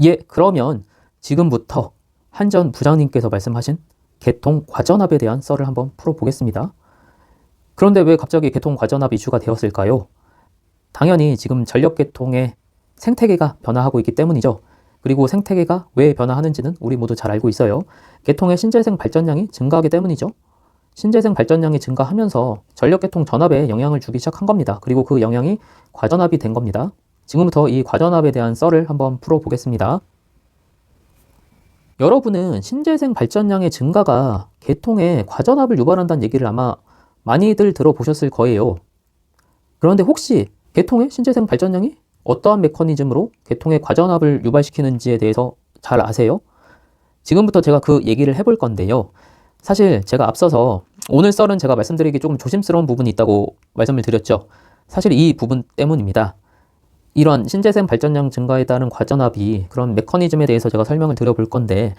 예, 그러면 지금부터 한전 부장님께서 말씀하신 개통 과전압에 대한 썰을 한번 풀어보겠습니다. 그런데 왜 갑자기 개통 과전압 이슈가 되었을까요? 당연히 지금 전력계통의 생태계가 변화하고 있기 때문이죠. 그리고 생태계가 왜 변화하는지는 우리 모두 잘 알고 있어요. 개통의 신재생 발전량이 증가하기 때문이죠. 신재생 발전량이 증가하면서 전력계통 전압에 영향을 주기 시작한 겁니다. 그리고 그 영향이 과전압이 된 겁니다. 지금부터 이 과전압에 대한 썰을 한번 풀어보겠습니다. 여러분은 신재생 발전량의 증가가 개통에 과전압을 유발한다는 얘기를 아마 많이들 들어보셨을 거예요. 그런데 혹시 개통의 신재생 발전량이 어떠한 메커니즘으로 개통의 과전압을 유발시키는지에 대해서 잘 아세요? 지금부터 제가 그 얘기를 해볼 건데요. 사실 제가 앞서서 오늘 썰은 제가 말씀드리기 조금 조심스러운 부분이 있다고 말씀을 드렸죠. 사실 이 부분 때문입니다. 이런 신재생 발전량 증가에 따른 과전압이 그런 메커니즘에 대해서 제가 설명을 드려볼 건데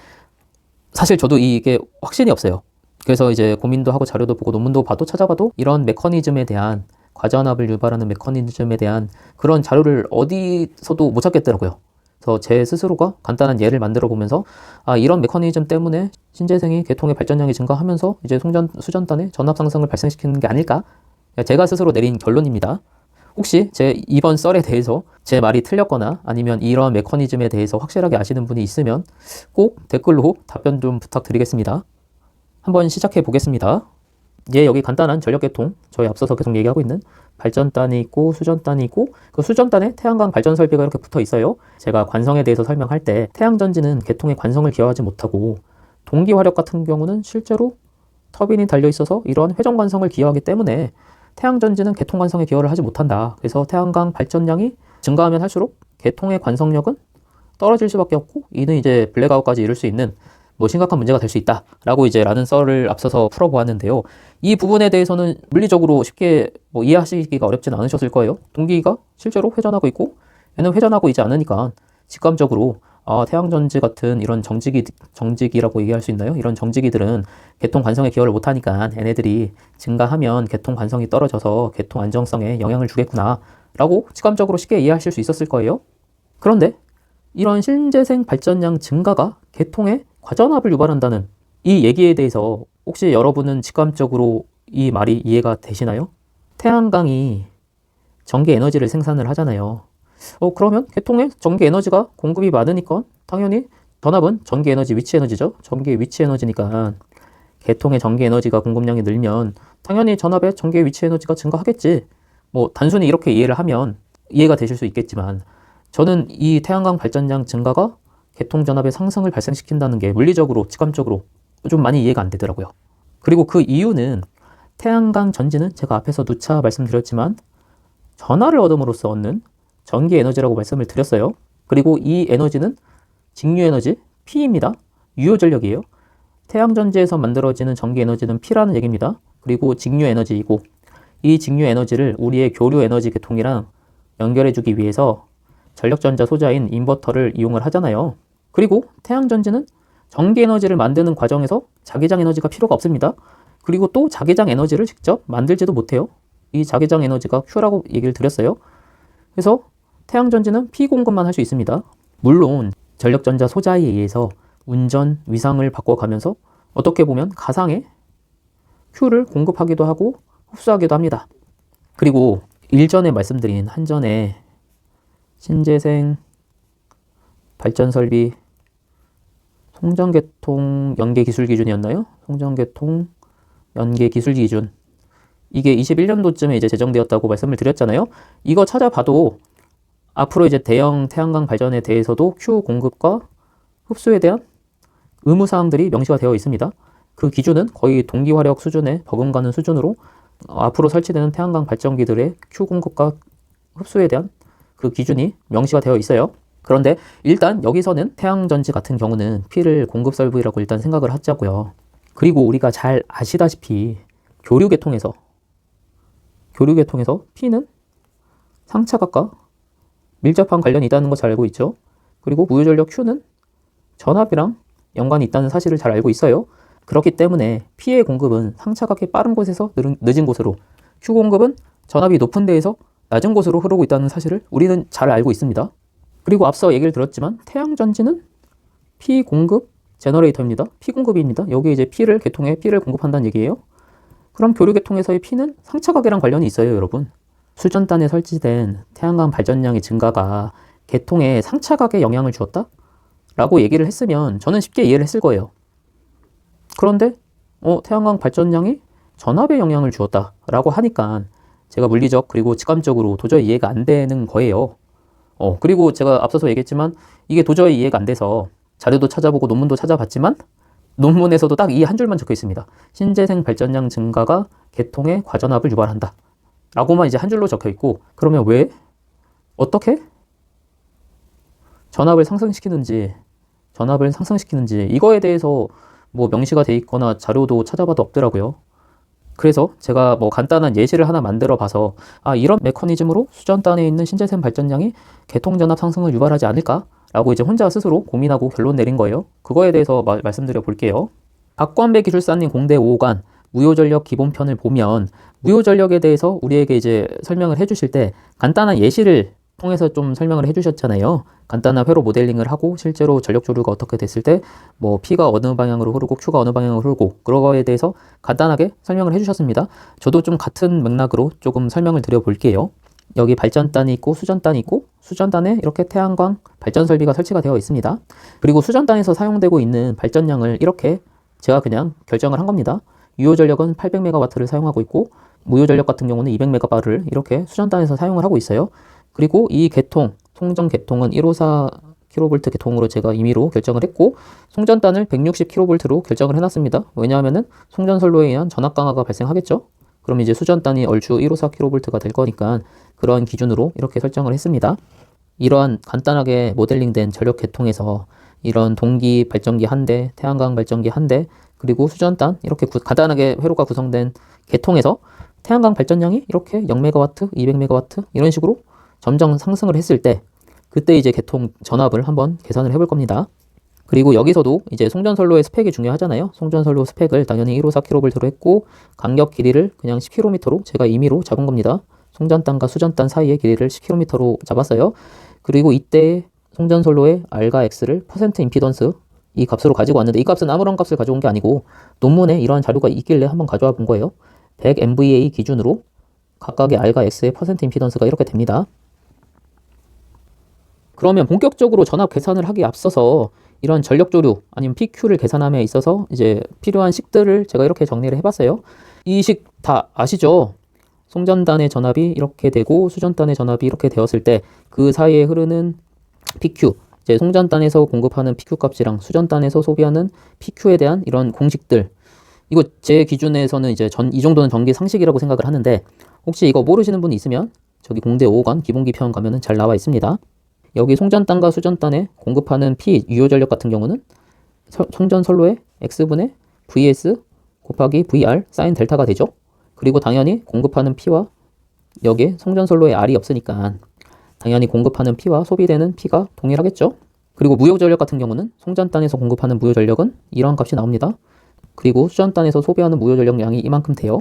사실 저도 이게 확신이 없어요. 그래서 이제 고민도 하고 자료도 보고 논문도 봐도 찾아봐도 이런 메커니즘에 대한 과전압을 유발하는 메커니즘에 대한 그런 자료를 어디서도 못 찾겠더라고요. 그래서 제 스스로가 간단한 예를 만들어 보면서 이런 메커니즘 때문에 신재생이 개통의 발전량이 증가하면서 이제 수전단의 전압 상승을 발생시키는 게 아닐까? 제가 스스로 내린 결론입니다. 혹시 제 이번 썰에 대해서 제 말이 틀렸거나 아니면 이런 메커니즘에 대해서 확실하게 아시는 분이 있으면 꼭 댓글로 답변 좀 부탁드리겠습니다. 한번 시작해 보겠습니다. 여기 간단한 전력계통, 저희 앞서서 계속 얘기하고 있는 발전단이 있고 수전단이 있고 그 수전단에 태양광 발전 설비가 이렇게 붙어 있어요. 제가 관성에 대해서 설명할 때 태양전지는 개통의 관성을 기여하지 못하고 동기화력 같은 경우는 실제로 터빈이 달려 있어서 이러한 회전 관성을 기여하기 때문에 태양전지는 개통 관성에 기여를 하지 못한다. 그래서 태양광 발전량이 증가하면 할수록 개통의 관성력은 떨어질 수밖에 없고 이는 이제 블랙아웃까지 이룰 수 있는 심각한 문제가 될 수 있다라고 이제 라는 썰을 앞서서 풀어보았는데요. 이 부분에 대해서는 물리적으로 쉽게 이해하시기가 어렵진 않으셨을 거예요. 동기가 실제로 회전하고 있고 얘는 회전하고 있지 않으니까 직감적으로 태양전지 같은 이런 정지기라고 얘기할 수 있나요? 이런 정지기들은 개통 관성에 기여를 못하니까 얘네들이 증가하면 개통 관성이 떨어져서 개통 안정성에 영향을 주겠구나 라고 직감적으로 쉽게 이해하실 수 있었을 거예요. 그런데 이런 신재생 발전량 증가가 개통에 과전압을 유발한다는 이 얘기에 대해서 혹시 여러분은 직감적으로 이 말이 이해가 되시나요? 태양광이 전기 에너지를 생산을 하잖아요. 그러면 개통에 전기 에너지가 공급이 많으니까 당연히 전압은 전기 에너지 위치 에너지죠. 전기의 위치 에너지니까 개통에 전기 에너지가 공급량이 늘면 당연히 전압에 전기의 위치 에너지가 증가하겠지. 단순히 이렇게 이해를 하면 이해가 되실 수 있겠지만 저는 이 태양광 발전량 증가가 개통 전압의 상승을 발생시킨다는 게 물리적으로, 직감적으로 좀 많이 이해가 안 되더라고요. 그리고 그 이유는 태양광 전지는 제가 앞에서 누차 말씀드렸지만 전하를 얻음으로써 얻는 전기 에너지라고 말씀을 드렸어요. 그리고 이 에너지는 직류 에너지, P입니다. 유효 전력이에요. 태양전지에서 만들어지는 전기 에너지는 P라는 얘기입니다. 그리고 직류 에너지이고 이 직류 에너지를 우리의 교류 에너지 계통이랑 연결해주기 위해서 전력전자 소자인 인버터를 이용을 하잖아요. 그리고 태양전지는 전기 에너지를 만드는 과정에서 자기장 에너지가 필요가 없습니다. 그리고 또 자기장 에너지를 직접 만들지도 못해요. 이 자기장 에너지가 Q라고 얘기를 드렸어요. 그래서 태양전지는 P 공급만 할 수 있습니다. 물론 전력전자 소자에 의해서 운전, 위상을 바꿔가면서 어떻게 보면 가상의 Q를 공급하기도 하고 흡수하기도 합니다. 그리고 일전에 말씀드린 한전의 신재생 발전설비 송전개통 연계 기술 기준이었나요? 송전개통 연계 기술 기준. 이게 21년도쯤에 이제 제정되었다고 말씀을 드렸잖아요. 이거 찾아봐도 앞으로 이제 대형 태양광 발전에 대해서도 Q 공급과 흡수에 대한 의무사항들이 명시가 되어 있습니다. 그 기준은 거의 동기화력 수준에 버금가는 수준으로 앞으로 설치되는 태양광 발전기들의 Q 공급과 흡수에 대한 그 기준이 명시가 되어 있어요. 그런데 일단 여기서는 태양전지 같은 경우는 P를 공급 설비라고 일단 생각을 하자고요. 그리고 우리가 잘 아시다시피 교류계통에서 P는 상차각과 밀접한 관련이 있다는 거 잘 알고 있죠. 그리고 무효전력 Q는 전압이랑 연관이 있다는 사실을 잘 알고 있어요. 그렇기 때문에 P의 공급은 상차각이 빠른 곳에서 늦은 곳으로, Q 공급은 전압이 높은 데에서 낮은 곳으로 흐르고 있다는 사실을 우리는 잘 알고 있습니다. 그리고 앞서 얘기를 들었지만 태양전지는 P 공급 제너레이터입니다. P 공급입니다. 여기 이제 P를 계통에 P를 공급한다는 얘기예요. 그럼 교류 계통에서의 P는 상차각이랑 관련이 있어요, 여러분. 수전단에 설치된 태양광 발전량의 증가가 계통에 상차각에 영향을 주었다? 라고 얘기를 했으면 저는 쉽게 이해를 했을 거예요. 그런데 태양광 발전량이 전압에 영향을 주었다 라고 하니까 제가 물리적 그리고 직감적으로 도저히 이해가 안 되는 거예요. 그리고 제가 앞서서 얘기했지만 이게 도저히 이해가 안 돼서 자료도 찾아보고 논문도 찾아봤지만 논문에서도 딱 이 한 줄만 적혀 있습니다. 신재생 발전량 증가가 계통의 과전압을 유발한다 라고만 이제 한 줄로 적혀 있고, 그러면 왜? 어떻게? 전압을 상승시키는지 이거에 대해서 뭐 명시가 돼 있거나 자료도 찾아봐도 없더라고요. 그래서 제가 뭐 간단한 예시를 하나 만들어 봐서 이런 메커니즘으로 수전단에 있는 신재생 발전량이 계통 전압 상승을 유발하지 않을까? 라고 이제 혼자 스스로 고민하고 결론 내린 거예요. 그거에 대해서 말씀드려 볼게요. 박관배 기술사님 공대 5호관 무효전력 기본편을 보면 무효전력에 대해서 우리에게 이제 설명을 해주실 때 간단한 예시를 통해서 좀 설명을 해주셨잖아요. 간단한 회로 모델링을 하고 실제로 전력 조류가 어떻게 됐을 때 뭐 P가 어느 방향으로 흐르고 Q가 어느 방향으로 흐르고 그런 거에 대해서 간단하게 설명을 해주셨습니다. 저도 좀 같은 맥락으로 조금 설명을 드려 볼게요. 여기 발전단이 있고 수전단이 있고 수전단에 이렇게 태양광 발전 설비가 설치가 되어 있습니다. 그리고 수전단에서 사용되고 있는 발전량을 이렇게 제가 그냥 결정을 한 겁니다. 유효전력은 800MW를 사용하고 있고 무효전력 같은 경우는 200MW를 이렇게 수전단에서 사용을 하고 있어요. 그리고 이 계통, 송전 계통은 154kV 계통으로 제가 임의로 결정을 했고 송전단을 160kV로 결정을 해놨습니다. 왜냐하면은 송전선로에 의한 전압 강화가 발생하겠죠. 그럼 이제 수전단이 얼추 154kV가 될 거니까 그런 기준으로 이렇게 설정을 했습니다. 이러한 간단하게 모델링된 전력 계통에서 이런 동기 발전기 한 대, 태양광 발전기 한 대, 그리고 수전단 이렇게 간단하게 회로가 구성된 계통에서 태양광 발전량이 이렇게 0MW, 200MW 이런 식으로 점점 상승을 했을 때 그때 이제 계통 전압을 한번 계산을 해볼 겁니다. 그리고 여기서도 이제 송전선로의 스펙이 중요하잖아요. 송전선로 스펙을 당연히 154kV로 했고 간격 길이를 그냥 10km로 제가 임의로 잡은 겁니다. 송전단과 수전단 사이의 길이를 10km로 잡았어요. 그리고 이때 송전선로의 R과 X를 퍼센트 임피던스 이 값으로 가지고 왔는데 이 값은 아무런 값을 가져온 게 아니고 논문에 이러한 자료가 있길래 한번 가져와 본 거예요. 100MVA 기준으로 각각의 R과 X의 퍼센트 임피던스가 이렇게 됩니다. 그러면 본격적으로 전압 계산을 하기에 앞서서 이런 전력 조류 아니면 PQ를 계산함에 있어서 이제 필요한 식들을 제가 이렇게 정리를 해봤어요. 이 식 다 아시죠? 송전단의 전압이 이렇게 되고 수전단의 전압이 이렇게 되었을 때 그 사이에 흐르는 PQ, 이제 송전단에서 공급하는 PQ 값이랑 수전단에서 소비하는 PQ에 대한 이런 공식들. 이거 제 기준에서는 이제 이 정도는 전기 상식이라고 생각을 하는데 혹시 이거 모르시는 분이 있으면 저기 공대 5호관 기본기 편 가면은 잘 나와 있습니다. 여기 송전단과 수전단에 공급하는 P 유효전력 같은 경우는 송전선로의 X분의 VS 곱하기 VR 사인 델타가 되죠. 그리고 당연히 공급하는 P와 여기에 송전선로에 R이 없으니까 당연히 공급하는 P와 소비되는 P가 동일하겠죠. 그리고 무효전력 같은 경우는 송전단에서 공급하는 무효전력은 이런 값이 나옵니다. 그리고 수전단에서 소비하는 무효전력량이 이만큼 돼요.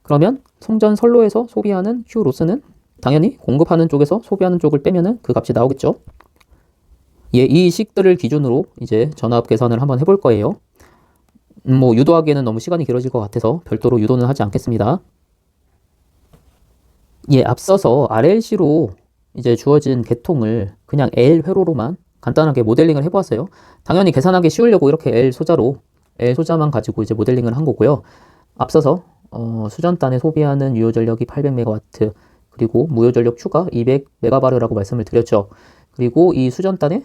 그러면 송전선로에서 소비하는 Q 로스는 당연히 공급하는 쪽에서 소비하는 쪽을 빼면은 그 값이 나오겠죠. 예, 이 식들을 기준으로 이제 전압 계산을 한번 해볼 거예요. 뭐 유도하기에는 너무 시간이 길어질 것 같아서 별도로 유도는 하지 않겠습니다. 예, 앞서서 RLC로 이제 주어진 계통을 그냥 L 회로로만 간단하게 모델링을 해보았어요. 당연히 계산하기 쉬우려고 이렇게 L 소자만 가지고 이제 모델링을 한 거고요. 앞서서 수전단에 소비하는 유효전력이 800MW 그리고 무효전력 Q가 200MB라고 말씀을 드렸죠. 그리고 이 수전단에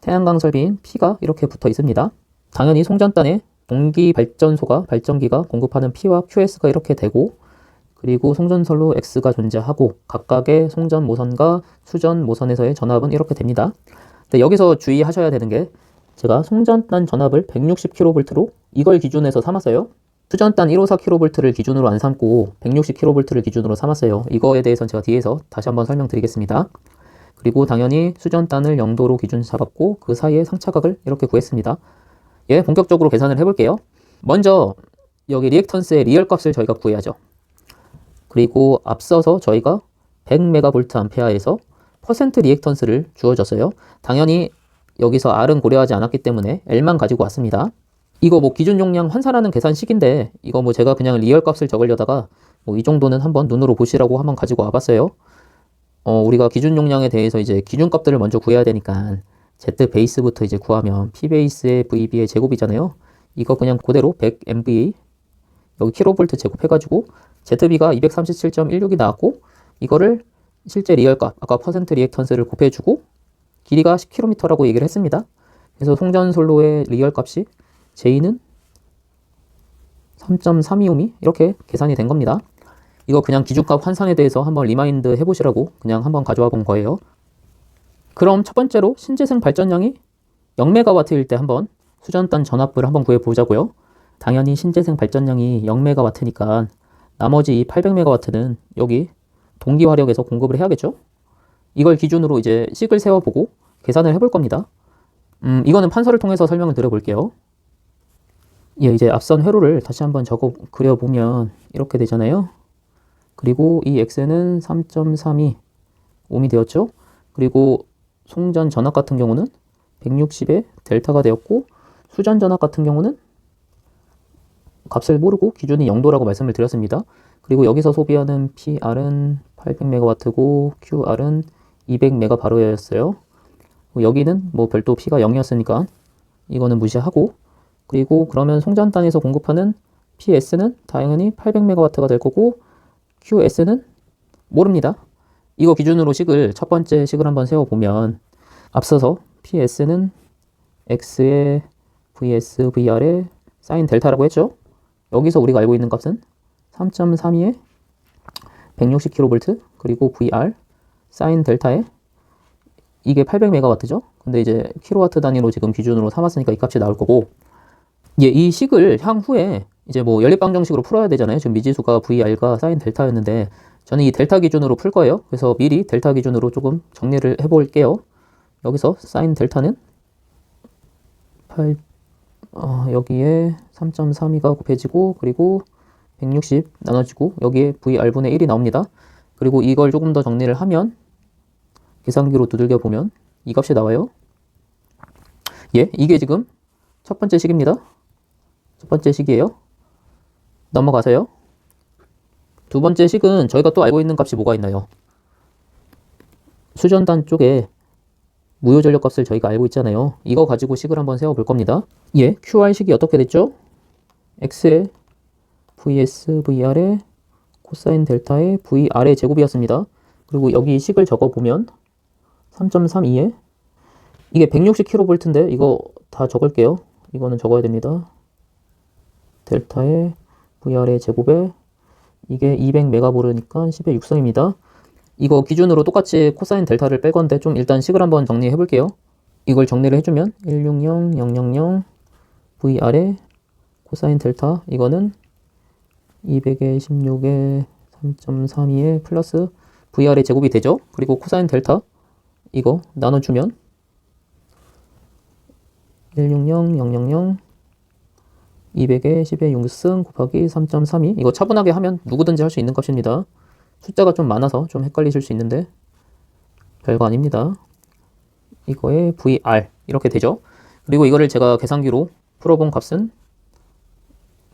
태양광 설비인 P가 이렇게 붙어 있습니다. 당연히 송전단에 동기 발전기가 공급하는 P와 QS가 이렇게 되고 그리고 송전선로 X가 존재하고 각각의 송전 모선과 수전 모선에서의 전압은 이렇게 됩니다. 근데 여기서 주의하셔야 되는 게 제가 송전단 전압을 160kV로 이걸 기준해서 삼았어요. 수전단 154kV를 기준으로 안 삼고 160kV를 기준으로 삼았어요. 이거에 대해서는 제가 뒤에서 다시 한번 설명드리겠습니다. 그리고 당연히 수전단을 0도로 기준 잡았고 그 사이에 상차각을 이렇게 구했습니다. 예, 본격적으로 계산을 해볼게요. 먼저 여기 리액턴스의 리얼 값을 저희가 구해야죠. 그리고 앞서서 저희가 100MVA에서 퍼센트 리액턴스를 주어졌어요. 당연히 여기서 R은 고려하지 않았기 때문에 L만 가지고 왔습니다. 이거 뭐 기준 용량 환산하는 계산식인데 이거 뭐 제가 그냥 리얼 값을 적으려다가 뭐 이 정도는 한번 눈으로 보시라고 한번 가지고 와봤어요. 우리가 기준 용량에 대해서 이제 기준 값들을 먼저 구해야 되니까 Z 베이스부터 이제 구하면 P 베이스의 VB의 제곱이잖아요. 이거 그냥 그대로 100MVA 여기 킬로볼트 제곱해가지고 ZB가 237.16이 나왔고 이거를 실제 리얼 값 아까 퍼센트 리액턴스를 곱해주고 길이가 10km라고 얘기를 했습니다. 그래서 송전솔로의 리얼 값이 J는 3.325미 이렇게 계산이 된 겁니다. 이거 그냥 기준값 환산에 대해서 한번 리마인드 해보시라고 그냥 한번 가져와 본 거예요. 그럼 첫 번째로 신재생 발전량이 0메가와트일 때 한번 수전단 전압을 한번 구해보자고요. 당연히 신재생 발전량이 0메가와트니까 나머지 이 800메가와트는 여기 동기화력에서 공급을 해야겠죠. 이걸 기준으로 이제 식을 세워보고 계산을 해볼 겁니다. 이거는 판서를 통해서 설명을 드려볼게요. 예, 이제 앞선 회로를 다시 한번 그려보면 이렇게 되잖아요. 그리고 이 X는 3.32 옴이 되었죠. 그리고 송전 전압 같은 경우는 160의 델타가 되었고 수전 전압 같은 경우는 값을 모르고 기준이 0도라고 말씀을 드렸습니다. 그리고 여기서 소비하는 PR은 800메가와트고 QR은 200메가바로였어요. 여기는 뭐 별도 P가 0이었으니까 이거는 무시하고 그리고 그러면 송전단에서 공급하는 PS는 당연히 800메가와트가 될 거고 QS는 모릅니다. 이거 기준으로 첫 번째 식을 한번 세워보면 앞서서 PS는 X의 VS, VR의 사인 델타라고 했죠. 여기서 우리가 알고 있는 값은 3.32에 160kV 그리고 VR 사인 델타에 이게 800메가와트죠. 근데 이제 킬로와트 단위로 지금 기준으로 삼았으니까 이 값이 나올 거고 예, 이 식을 향후에 이제 뭐 연립방정식으로 풀어야 되잖아요. 지금 미지수가 VR과 사인 델타였는데 저는 이 델타 기준으로 풀 거예요. 그래서 미리 델타 기준으로 조금 정리를 해볼게요. 여기서 사인 델타는 여기에 3.32가 곱해지고 그리고 160 나눠지고 여기에 VR분의 1이 나옵니다. 그리고 이걸 조금 더 정리를 하면 계산기로 두들겨 보면 이 값이 나와요. 예, 이게 지금 첫 번째 식입니다. 첫 번째 식이에요. 넘어가세요. 두 번째 식은 저희가 또 알고 있는 값이 뭐가 있나요? 수전단 쪽에 무효전력 값을 저희가 알고 있잖아요. 이거 가지고 식을 한번 세워볼 겁니다. 예, QR 식이 어떻게 됐죠? X의 VS, VR의 코사인 델타의 VR의 제곱이었습니다. 그리고 여기 식을 적어보면 3.32에 이게 160kV인데 이거 다 적을게요. 이거는 적어야 됩니다. 델타의 VR의 제곱에 이게 200메가보르니까 10의 6성입니다. 이거 기준으로 똑같이 코사인 델타를 뺄 건데 좀 일단 식을 한번 정리해 볼게요. 이걸 정리를 해주면 160000 VR의 코사인 델타 이거는 200의 16의 3.32의 플러스 VR의 제곱이 되죠. 그리고 코사인 델타 이거 나눠주면 160000 200의 10의 6승 곱하기 3.32 이거 차분하게 하면 누구든지 할 수 있는 값입니다. 숫자가 좀 많아서 좀 헷갈리실 수 있는데 별거 아닙니다. 이거의 VR 이렇게 되죠. 그리고 이거를 제가 계산기로 풀어본 값은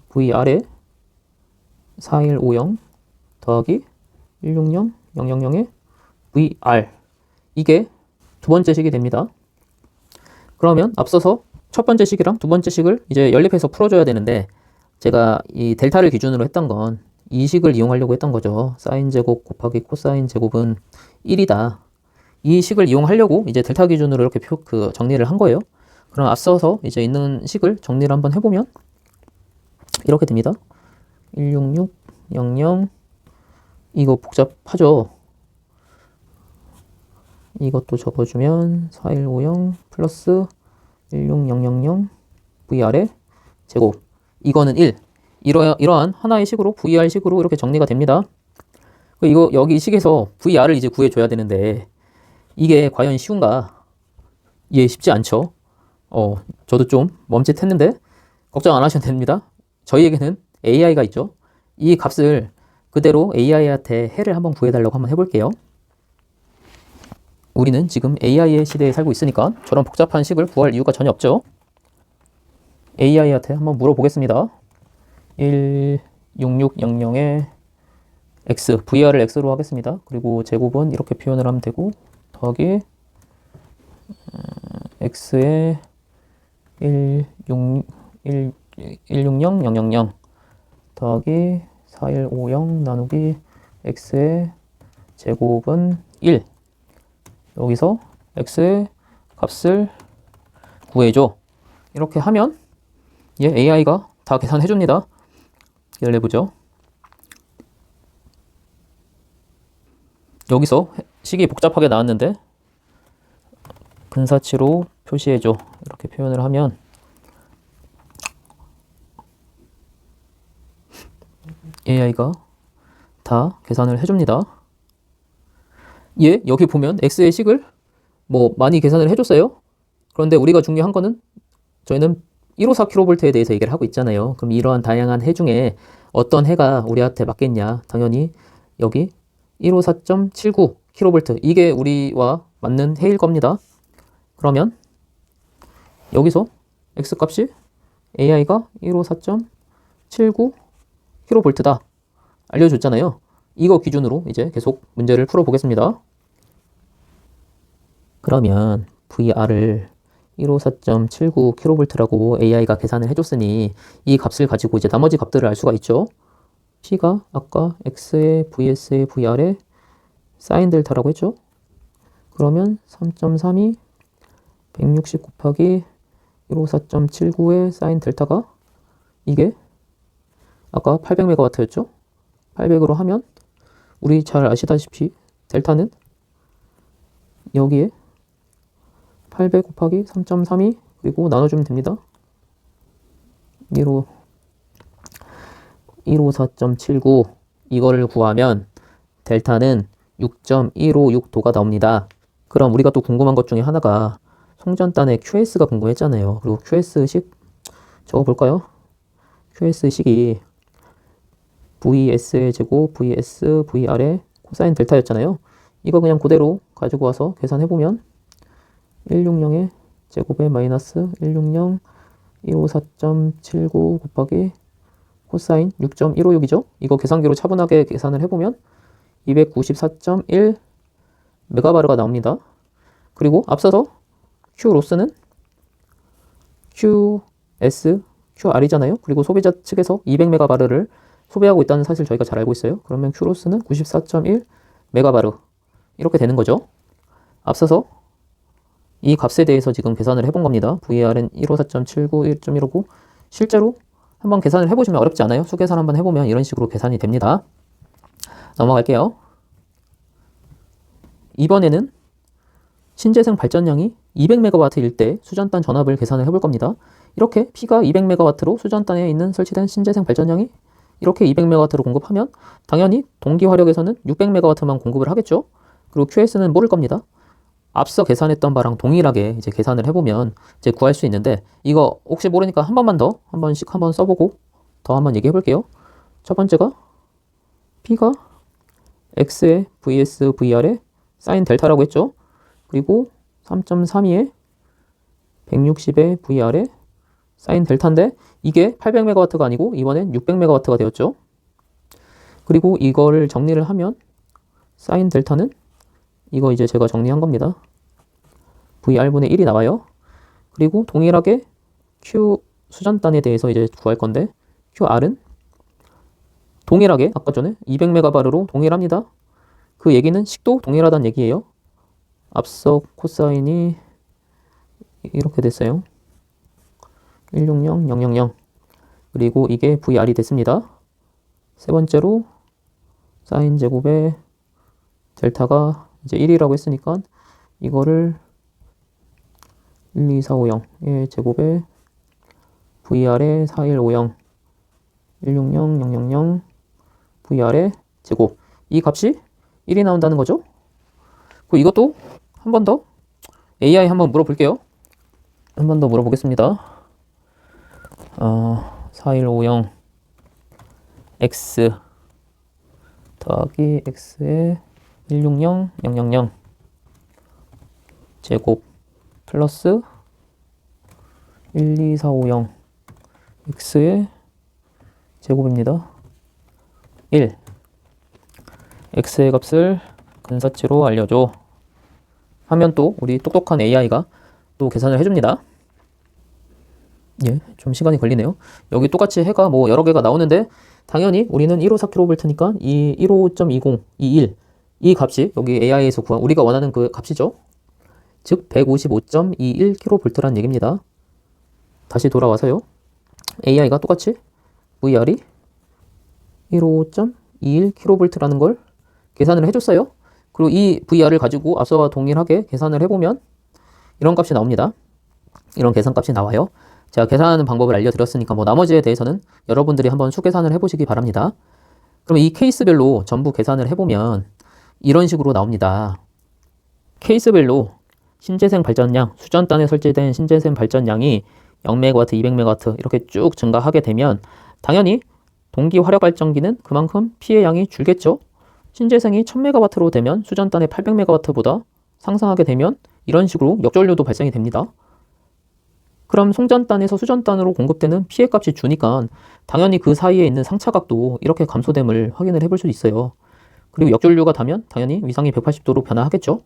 VR의 4150 더하기 160000의 VR 이게 두 번째 식이 됩니다. 그러면 앞서서 첫 번째 식이랑 두 번째 식을 이제 연립해서 풀어줘야 되는데 제가 이 델타를 기준으로 했던 건 이 식을 이용하려고 했던 거죠. 사인 제곱 곱하기 코사인 제곱은 1이다. 이 식을 이용하려고 이제 델타 기준으로 이렇게 정리를 한 거예요. 그럼 앞서서 이제 있는 식을 정리를 한번 해보면 이렇게 됩니다. 16600 이거 복잡하죠. 이것도 적어주면 4150 플러스 16000 VR의 제곱 이거는 1 이러한 하나의 식으로 VR 식으로 이렇게 정리가 됩니다. 이거 여기 식에서 VR을 이제 구해줘야 되는데 이게 과연 쉬운가? 예, 쉽지 않죠. 저도 좀 멈칫했는데 걱정 안 하셔도 됩니다. 저희에게는 AI가 있죠. 이 값을 그대로 AI한테 해를 한번 구해달라고 한번 해볼게요. 우리는 지금 AI의 시대에 살고 있으니까 저런 복잡한 식을 구할 이유가 전혀 없죠. AI한테 한번 물어보겠습니다. 16600에 x, VR을 x로 하겠습니다. 그리고 제곱은 이렇게 표현을 하면 되고 더하기 x에 160000 더하기 4150 나누기 x의 제곱은 1. 여기서 x의 값을 구해줘. 이렇게 하면 AI가 다 계산해 줍니다. 기다려보죠. 여기서 식이 복잡하게 나왔는데 근사치로 표시해줘. 이렇게 표현을 하면 AI가 다 계산을 해줍니다. 여기 보면 x의 식을 많이 계산을 해줬어요. 그런데 우리가 중요한 거는 저희는 154kV에 대해서 얘기를 하고 있잖아요. 그럼 이러한 다양한 해 중에 어떤 해가 우리한테 맞겠냐? 당연히 여기 154.79kV 이게 우리와 맞는 해일 겁니다. 그러면 여기서 x값이 AI가 154.79kV다 알려줬잖아요. 이거 기준으로 이제 계속 문제를 풀어보겠습니다. 그러면 VR을 154.79kV라고 AI가 계산을 해줬으니 이 값을 가지고 이제 나머지 값들을 알 수가 있죠. P가 아까 X의 VS의 VR의 사인 델타라고 했죠. 그러면 3.32 160 곱하기 154.79의 사인 델타가 이게 아까 800MW였죠. 800으로 하면 우리 잘 아시다시피 델타는 여기에 800 곱하기 3.32 그리고 나눠주면 됩니다. 154.79 이거를 구하면 델타는 6.156도가 나옵니다. 그럼 우리가 또 궁금한 것 중에 하나가 송전단의 QS가 궁금했잖아요. 그리고 QS식 적어볼까요? QS식이 VS의 제곱 VS VR의 코사인 델타였잖아요. 이거 그냥 그대로 가지고 와서 계산해보면 160의 제곱에 마이너스 160 154.79 곱하기 코사인 6.156이죠. 이거 계산기로 차분하게 계산을 해보면 294.1 메가바르가 나옵니다. 그리고 앞서서 Q로스는 QS, QR이잖아요. 그리고 소비자 측에서 200메가바르를 소비하고 있다는 사실 저희가 잘 알고 있어요. 그러면 Q로스는 94.1 메가바르 이렇게 되는 거죠. 앞서서 이 값에 대해서 지금 계산을 해본 겁니다. VR은 154.79, 1.159 실제로 한번 계산을 해보시면 어렵지 않아요. 수계산 한번 해보면 이런 식으로 계산이 됩니다. 넘어갈게요. 이번에는 신재생 발전량이 200MW일 때 수전단 전압을 계산을 해볼 겁니다. 이렇게 P가 200MW로 수전단에 있는 설치된 신재생 발전량이 이렇게 200MW로 공급하면 당연히 동기 화력에서는 600MW만 공급을 하겠죠. 그리고 QS는 모를 겁니다. 앞서 계산했던 바랑 동일하게 이제 계산을 해보면 이제 구할 수 있는데 이거 혹시 모르니까 한 번씩 한번 써보고 더 한번 얘기해 볼게요. 첫 번째가 P가 X의 VS VR의 사인 델타라고 했죠. 그리고 3.32의 160의 VR의 사인 델타인데 이게 800MW가 아니고 이번엔 600MW가 되었죠. 그리고 이거를 정리를 하면 사인 델타는 이거 이제 제가 정리한 겁니다. VR분의 1이 나와요. 그리고 동일하게 Q 수전단에 대해서 이제 구할 건데 QR은 동일하게 아까 전에 200메가바르로 동일합니다. 그 얘기는 식도 동일하다는 얘기예요. 앞서 코사인이 이렇게 됐어요. 160000 그리고 이게 VR이 됐습니다. 세 번째로 사인 제곱의 델타가 이제 1이라고 했으니까 이거를 12450의 제곱에 VR의 4150 160000 VR의 제곱 이 값이 1이 나온다는 거죠. 그리고 이것도 한 번 더 AI 한번 물어볼게요. 한 번 더 물어보겠습니다. 4150 X 더하기 X의 160000 제곱 플러스 1, 2, 4, 5, 0 x의 제곱입니다. 1. x의 값을 근사치로 알려줘. 하면 또 우리 똑똑한 AI가 또 계산을 해줍니다. 예, 좀 시간이 걸리네요. 여기 똑같이 해가 뭐 여러 개가 나오는데 당연히 우리는 154kV니까 이 15.20, 21, 이 값이 여기 AI에서 구한 우리가 원하는 그 값이죠. 즉 155.21kV라는 얘기입니다. 다시 돌아와서요. AI가 똑같이 VR이 155.21kV라는 걸 계산을 해줬어요. 그리고 이 VR을 가지고 앞서와 동일하게 계산을 해보면 이런 값이 나옵니다. 이런 계산값이 나와요. 제가 계산하는 방법을 알려드렸으니까 뭐 나머지에 대해서는 여러분들이 한번 수계산을 해보시기 바랍니다. 그럼 이 케이스별로 전부 계산을 해보면 이런 식으로 나옵니다. 케이스별로 신재생 발전량, 수전단에 설치된 신재생 발전량이 0MW, 200MW 이렇게 쭉 증가하게 되면 당연히 동기 화력 발전기는 그만큼 피해 양이 줄겠죠. 신재생이 1000MW로 되면 수전단의 800MW보다 상승하게 되면 이런 식으로 역전류도 발생이 됩니다. 그럼 송전단에서 수전단으로 공급되는 피해값이 주니까 당연히 그 사이에 있는 상차각도 이렇게 감소됨을 확인을 해볼 수 있어요. 그리고 역전류가 닿으면 당연히 위상이 180도로 변화하겠죠.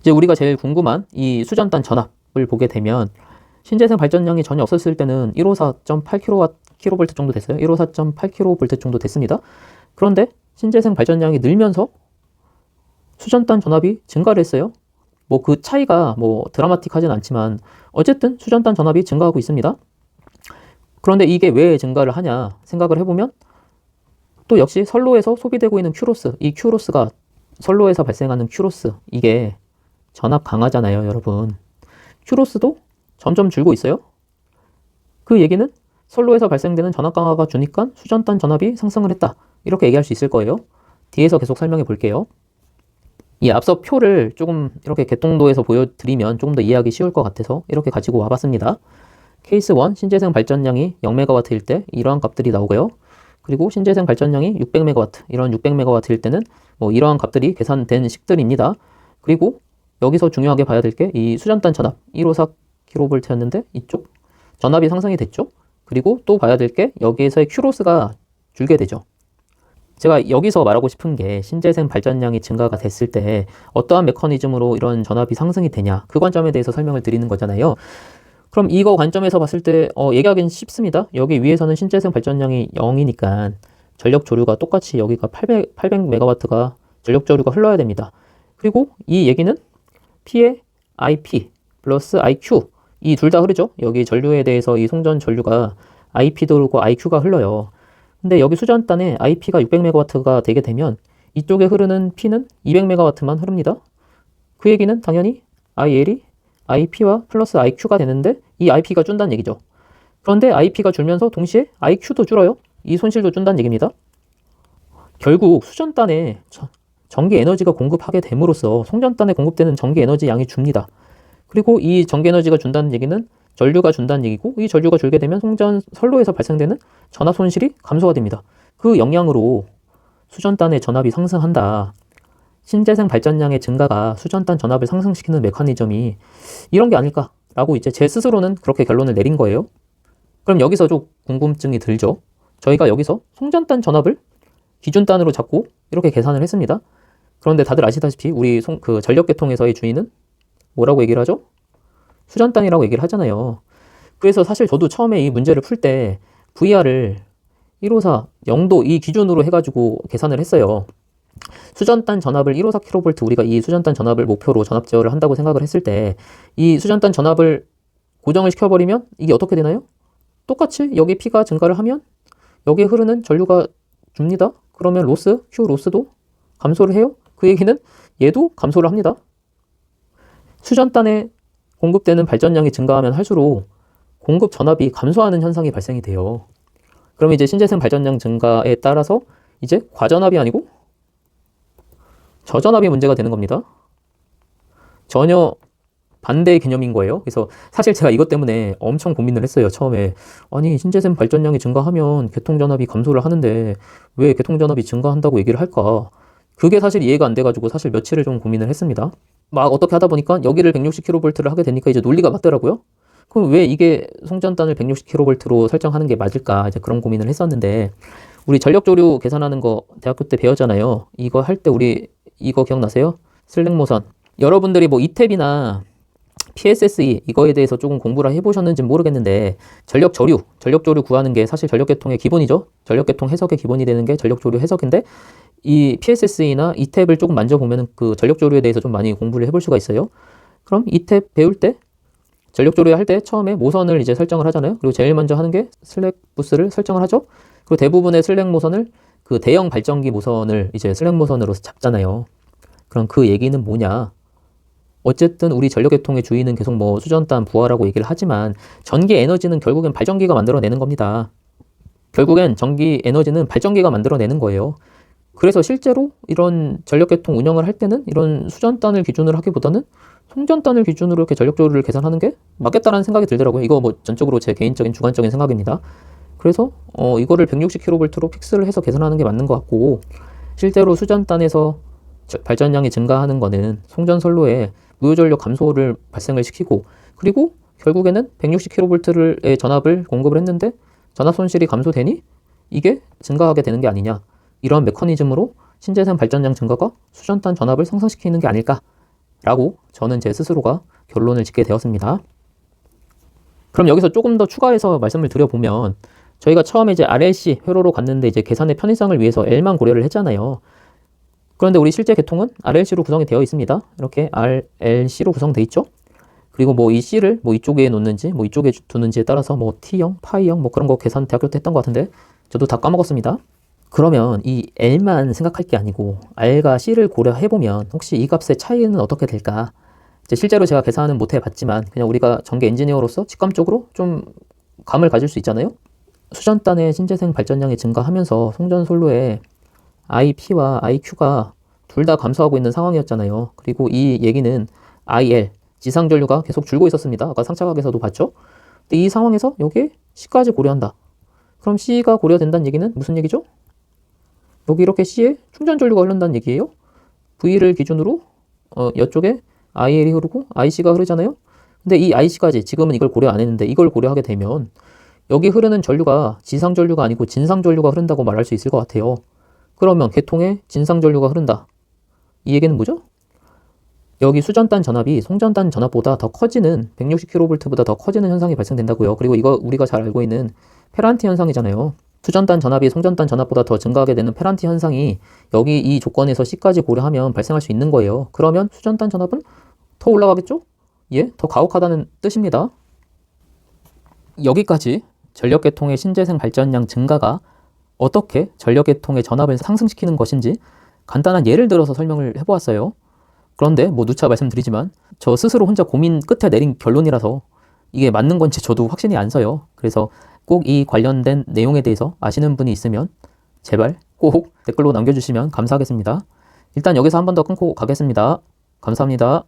이제 우리가 제일 궁금한 이 수전단 전압을 보게 되면 신재생 발전량이 전혀 없었을 때는 154.8kV 정도 됐어요. 154.8kV 정도 됐습니다. 그런데 신재생 발전량이 늘면서 수전단 전압이 증가를 했어요. 뭐 그 차이가 뭐 드라마틱하진 않지만 어쨌든 수전단 전압이 증가하고 있습니다. 그런데 이게 왜 증가를 하냐 생각을 해보면 또 역시 선로에서 소비되고 있는 Q로스, 이 Q로스가 선로에서 발생하는 Q로스, 이게 전압 강하잖아요, 여러분. Q로스도 점점 줄고 있어요. 그 얘기는 선로에서 발생되는 전압 강화가 주니까 수전단 전압이 상승을 했다. 이렇게 얘기할 수 있을 거예요. 뒤에서 계속 설명해 볼게요. 이 앞서 표를 조금 이렇게 개통도에서 보여드리면 조금 더 이해하기 쉬울 것 같아서 이렇게 가지고 와봤습니다. 케이스 1, 신재생 발전량이 0MW일 때 이러한 값들이 나오고요. 그리고 신재생 발전량이 600MW, 이런 600MW일 때는 뭐 이러한 값들이 계산된 식들입니다. 그리고 여기서 중요하게 봐야 될 게 이 수전단 전압 154kV였는데 이쪽 전압이 상승이 됐죠. 그리고 또 봐야 될 게 여기에서의 Q로스가 줄게 되죠. 제가 여기서 말하고 싶은 게 신재생 발전량이 증가가 됐을 때 어떠한 메커니즘으로 이런 전압이 상승이 되냐, 그 관점에 대해서 설명을 드리는 거잖아요. 그럼 이거 관점에서 봤을 때 얘기하기는 쉽습니다. 여기 위에서는 신재생 발전량이 0이니까 전력 조류가 똑같이 여기가 800MW가 전력 조류가 흘러야 됩니다. 그리고 이 얘기는 P의 IP 플러스 IQ, 이 둘 다 흐르죠. 여기 전류에 대해서 이 송전 전류가 IP도 흐르고 IQ가 흘러요. 근데 여기 수전단에 IP가 600MW가 되게 되면 이쪽에 흐르는 P는 200MW만 흐릅니다. 그 얘기는 당연히 IL이 IP와 플러스 IQ가 되는데 이 IP가 준다는 얘기죠. 그런데 IP가 줄면서 동시에 IQ도 줄어요. 이 손실도 준다는 얘기입니다. 결국 수전단에 전기 에너지가 공급하게 됨으로써 송전단에 공급되는 전기 에너지 양이 줍니다. 그리고 이 전기 에너지가 준다는 얘기는 전류가 준다는 얘기고, 이 전류가 줄게 되면 송전 선로에서 발생되는 전압 손실이 감소가 됩니다. 그 영향으로 수전단의 전압이 상승한다. 신재생 발전량의 증가가 수전단 전압을 상승시키는 메커니즘이 이런 게 아닐까라고 이제 제 스스로는 그렇게 결론을 내린 거예요. 그럼 여기서 좀 궁금증이 들죠. 저희가 여기서 송전단 전압을 기준단으로 잡고 이렇게 계산을 했습니다. 그런데 다들 아시다시피 우리 그 전력계통에서의 주인은 뭐라고 얘기를 하죠? 수전단이라고 얘기를 하잖아요. 그래서 사실 저도 처음에 이 문제를 풀 때 VR을 154, 0도 이 기준으로 해가지고 계산을 했어요. 수전단 전압을 154kV, 우리가 이 수전단 전압을 목표로 전압 제어를 한다고 생각을 했을 때 이 수전단 전압을 고정을 시켜버리면 이게 어떻게 되나요? 똑같이 여기 P가 증가를 하면 여기에 흐르는 전류가 줍니다. 그러면 로스, Q 로스도 감소를 해요. 그 얘기는 얘도 감소를 합니다. 수전단에 공급되는 발전량이 증가하면 할수록 공급 전압이 감소하는 현상이 발생이 돼요. 그럼 이제 신재생 발전량 증가에 따라서 이제 과전압이 아니고 저전압이 문제가 되는 겁니다. 전혀 반대의 개념인 거예요. 그래서 사실 제가 이것 때문에 엄청 고민을 했어요. 처음에 아니 신재생 발전량이 증가하면 개통전압이 감소를 하는데 왜 개통전압이 증가한다고 얘기를 할까? 그게 사실 이해가 안 돼가지고 사실 며칠을 좀 고민을 했습니다. 막 어떻게 하다 보니까 여기를 160kV를 하게 되니까 이제 논리가 맞더라고요. 그럼 왜 이게 송전단을 160kV로 설정하는 게 맞을까? 이제 그런 고민을 했었는데, 우리 전력조류 계산하는 거 대학교 때 배웠잖아요. 이거 할 때 우리 이거 기억나세요? 슬랙 모선. 여러분들이 뭐 이탭이나 PSSE 이거에 대해서 조금 공부를 해보셨는지 모르겠는데, 전력조류 구하는 게 사실 전력계통의 기본이죠. 전력계통 해석의 기본이 되는 게 전력조류 해석인데, 이 PSSE나 이탭을 조금 만져보면 그 전력조류에 대해서 좀 많이 공부를 해볼 수가 있어요. 그럼 이탭 배울 때 전력조류 할 때 처음에 모선을 이제 설정을 하잖아요. 그리고 제일 먼저 하는 게 슬랙 부스를 설정을 하죠. 그리고 대부분의 슬랙 모선을 그 대형 발전기 모선을 이제 슬랙 모선으로 잡잖아요. 그럼 그 얘기는 뭐냐? 어쨌든 우리 전력계통의 주의는 계속 뭐 수전단 부하라고 얘기를 하지만 전기 에너지는 결국엔 발전기가 만들어내는 겁니다. 결국엔 전기 에너지는 발전기가 만들어내는 거예요. 그래서 실제로 이런 전력계통 운영을 할 때는 이런 수전단을 기준으로 하기보다는 송전단을 기준으로 이렇게 전력조류를 계산하는 게 맞겠다라는 생각이 들더라고요. 이거 뭐 전적으로 제 개인적인 주관적인 생각입니다. 그래서 이거를 160kV로 픽스를 해서 계산하는 게 맞는 것 같고, 실제로 수전단에서 발전량이 증가하는 거는 송전선로에 무효전력 감소를 발생을 시키고, 그리고 결국에는 160kV의 전압을 공급을 했는데 전압 손실이 감소되니 이게 증가하게 되는 게 아니냐, 이런 메커니즘으로 신재생 발전량 증가가 수전단 전압을 상승시키는 게 아닐까라고 저는 제 스스로가 결론을 짓게 되었습니다. 그럼 여기서 조금 더 추가해서 말씀을 드려보면, 저희가 처음에 이제 RLC 회로로 갔는데 이제 계산의 편의성을 위해서 L만 고려를 했잖아요. 그런데 우리 실제 계통은 RLC로 구성이 되어 있습니다. 이렇게 RLC로 구성되어 있죠. 그리고 뭐 이 C를 뭐 이쪽에 놓는지 뭐 이쪽에 두는지에 따라서 뭐 T형, 파이형 뭐 그런 거 계산 대학교 때 했던 것 같은데 저도 다 까먹었습니다. 그러면 이 L만 생각할 게 아니고 R과 C를 고려해보면 혹시 이 값의 차이는 어떻게 될까? 이제 실제로 제가 계산은 못 해봤지만 그냥 우리가 전기 엔지니어로서 직감적으로 좀 감을 가질 수 있잖아요. 수전단의 신재생 발전량이 증가하면서 송전솔로의 IP와 IQ가 둘 다 감소하고 있는 상황이었잖아요. 그리고 이 얘기는 IL, 지상전류가 계속 줄고 있었습니다. 아까 상차각에서도 봤죠? 근데 이 상황에서 여기에 C까지 고려한다. 그럼 C가 고려된다는 얘기는 무슨 얘기죠? 여기 이렇게 C에 충전전류가 흐른다는 얘기예요. V를 기준으로 이쪽에 IL이 흐르고 IC가 흐르잖아요. 근데 이 IC까지 지금은 이걸 고려 안 했는데 이걸 고려하게 되면 여기 흐르는 전류가 지상전류가 아니고 진상전류가 흐른다고 말할 수 있을 것 같아요. 그러면 계통에 진상전류가 흐른다. 이 얘기는 뭐죠? 여기 수전단 전압이 송전단 전압보다 더 커지는 160kV보다 더 커지는 현상이 발생된다고요. 그리고 이거 우리가 잘 알고 있는 페란티 현상이잖아요. 수전단 전압이 송전단 전압보다 더 증가하게 되는 페란티 현상이 여기 이 조건에서 C까지 고려하면 발생할 수 있는 거예요. 그러면 수전단 전압은 더 올라가겠죠? 예, 더 가혹하다는 뜻입니다. 여기까지 전력계통의 신재생 발전량 증가가 어떻게 전력계통의 전압을 상승시키는 것인지 간단한 예를 들어서 설명을 해보았어요. 그런데 뭐 누차 말씀드리지만 저 스스로 혼자 고민 끝에 내린 결론이라서 이게 맞는 건지 저도 확신이 안 서요. 그래서 꼭 이 관련된 내용에 대해서 아시는 분이 있으면 제발 꼭 댓글로 남겨주시면 감사하겠습니다. 일단 여기서 한 번 더 끊고 가겠습니다. 감사합니다.